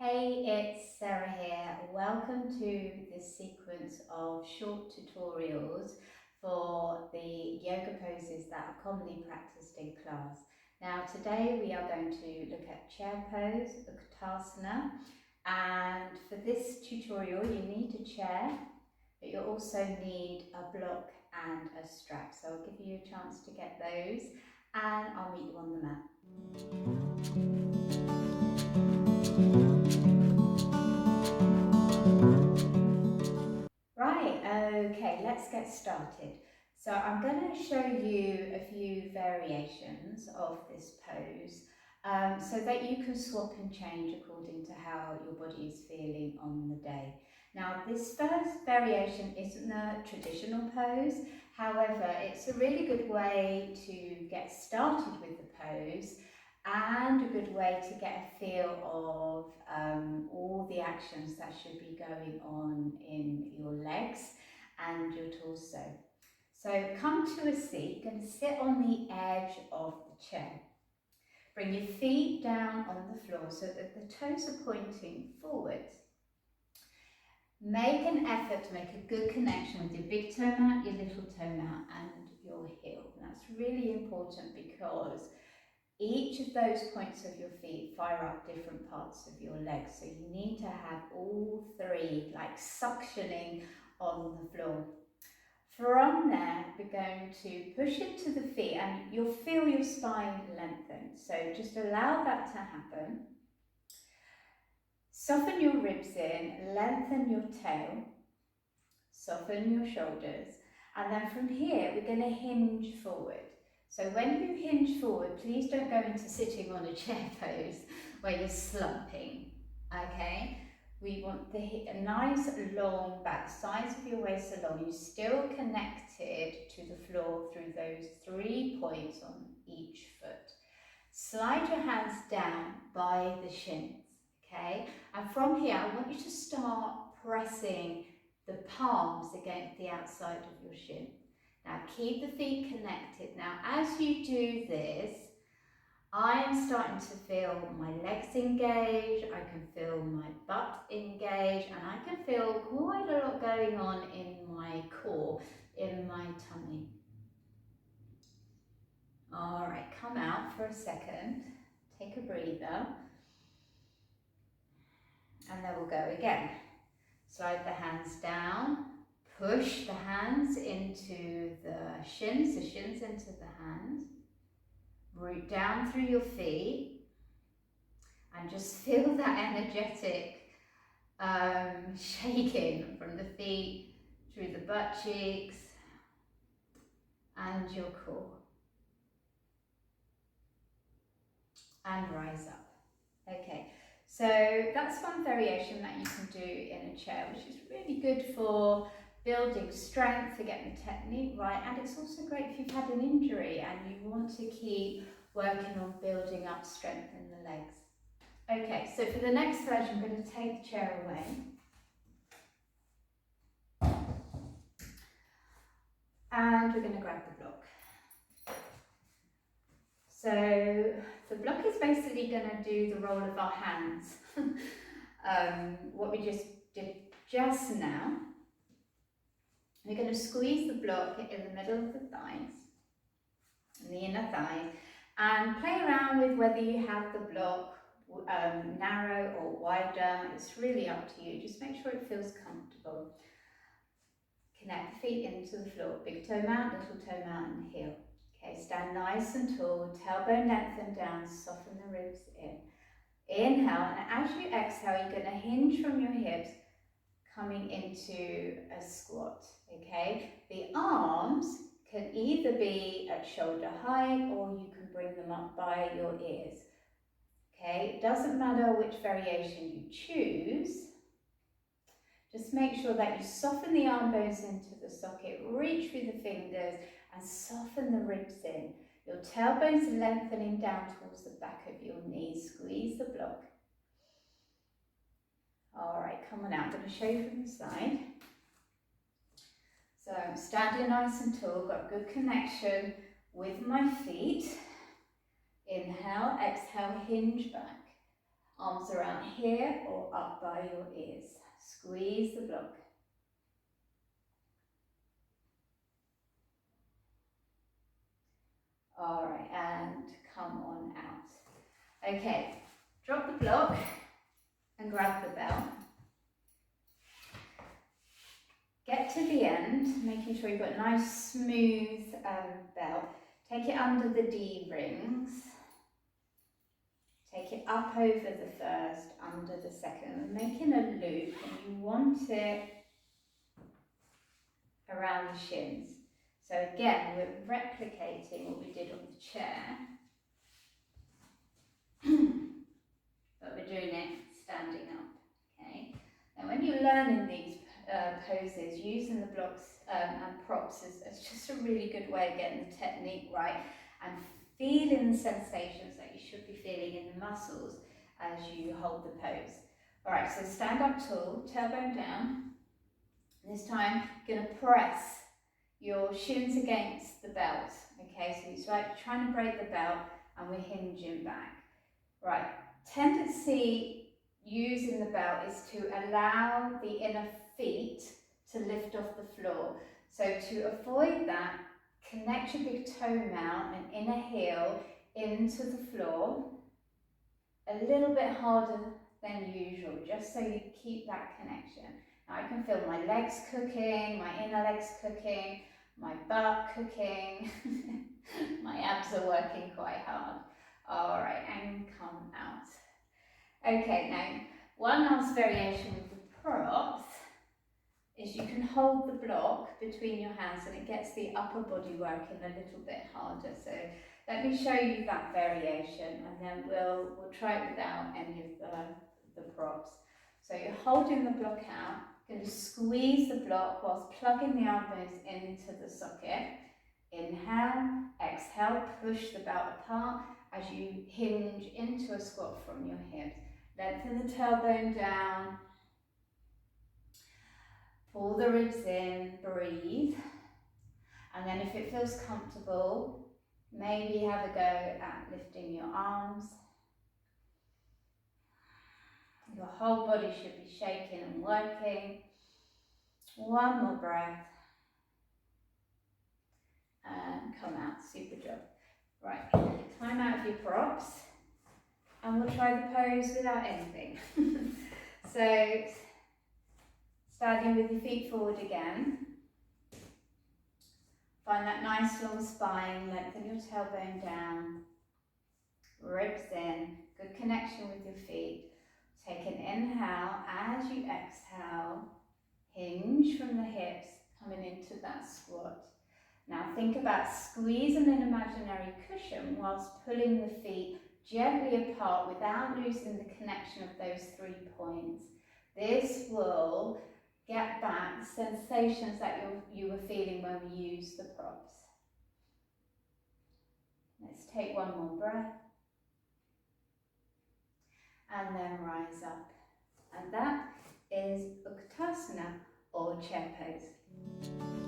Hey, it's Sarah here. Welcome to this sequence of short tutorials for the yoga poses that are commonly practiced in class. Now today we are going to look at chair pose, uktasana, and for this tutorial you need a chair, but you also need a block and a strap. So I'll give you a chance to get those and I'll meet you on the mat. Right, okay, let's get started. So I'm going to show you a few variations of this pose so that you can swap and change according to how your body is feeling on the day. Now this first variation isn't a traditional pose, however it's a really good way to get started with the pose and a good way to get a feel of all the actions that should be going on in your legs and your torso. So come to a seat, you're going to sit on the edge of the chair. Bring your feet down on the floor so that the toes are pointing forwards. Make an effort to make a good connection with your big toe mat, your little toe mat and your heel. And that's really important because each of those points of your feet fire up different parts of your legs. So you need to have all three like suctioning on the floor. From there, we're going to push into the feet and you'll feel your spine lengthen. So just allow that to happen. Soften your ribs in, lengthen your tail, soften your shoulders. And then from here, we're going to hinge forward. So when you hinge forward, please don't go into sitting on a chair pose where you're slumping, okay? We want a nice long back, size of your waist along. You're still connected to the floor through those 3 points on each foot. Slide your hands down by the shins, okay? And from here, I want you to start pressing the palms against the outside of your shin. Now keep the feet connected. Now as you do this, I am starting to feel my legs engage, I can feel my butt engage, and I can feel quite a lot going on in my core, in my tummy. All right, come out for a second, take a breather, and then we'll go again. Slide the hands down, push the hands into the shins into the hands. Root down through your feet and just feel that energetic shaking from the feet through the butt cheeks and your core. And rise up. Okay, so that's one variation that you can do in a chair, which is really good for building strength, for getting the technique right, and it's also great if you've had an injury and you want to keep working on building up strength in the legs. Okay, so for the next version, I'm going to take the chair away. And we're going to grab the block. So the block is basically going to do the role of our hands. What we just did just now. We're going to squeeze the block in the middle of the thighs, in the inner thighs, and play around with whether you have the block narrow or wider. It's really up to you. Just make sure it feels comfortable. Connect the feet into the floor. Big toe mount, little toe mount and heel. Okay, stand nice and tall, tailbone lengthen down, soften the ribs in. Inhale, and as you exhale, you're going to hinge from your hips, coming into a squat, okay? The arms can either be at shoulder height or you can bring them up by your ears, okay? It doesn't matter which variation you choose, just make sure that you soften the arm bones into the socket, reach through the fingers and soften the ribs in. Your tailbone's lengthening down towards the back of your knees. Squeeze the block. All right, come on out. I'm going to show you from the side. So I'm standing nice and tall, got good connection with my feet. Inhale, exhale, hinge back. Arms around here or up by your ears. Squeeze the block. All right, and come on out. Okay, drop the block and grab the belt. Get to the end, making sure you've got a nice smooth belt. Take it under the D rings. Take it up over the first, under the second. We're making a loop and you want it around the shins. So again, we're replicating what we did on the chair, but we're doing it standing up, okay? Now when you're learning these poses, using the blocks and props is just a really good way of getting the technique right and feeling the sensations that you should be feeling in the muscles as you hold the pose. All right, so stand up tall, tailbone down. This time, you're going to press your shins against the belt. Okay, so it's like trying to break the belt and we're hinging back. Right, tendency using the belt is to allow the inner feet to lift off the floor. So to avoid that, connect your big toe mount and inner heel into the floor a little bit harder than usual, just so you keep that connection. Now I can feel my legs cooking, my inner legs cooking, my butt cooking, my abs are working quite hard. All right, and come out. Okay, now one last variation with the props is you can hold the block between your hands and it gets the upper body working a little bit harder. So let me show you that variation and then we'll try it without any of the props. So you're holding the block out, going to squeeze the block whilst plugging the elbows into the socket. Inhale, exhale, push the belt apart as you hinge into a squat from your hips. Lengthen the tailbone down. Pull the ribs in, breathe. And then if it feels comfortable, maybe have a go at lifting your arms. Your whole body should be shaking and working. One more breath. And come out, super job. Right, climb out of your props. And we'll try the pose without anything. So, starting with your feet forward again. Find that nice long spine, lengthen your tailbone down, ribs in, good connection with your feet. Take an inhale, as you exhale, hinge from the hips, coming into that squat. Now think about squeezing an imaginary cushion whilst pulling the feet gently apart without losing the connection of those 3 points. This will get back the sensations that you were feeling when we used the props. Let's take one more breath. And then rise up. And that is uktasana or chair pose.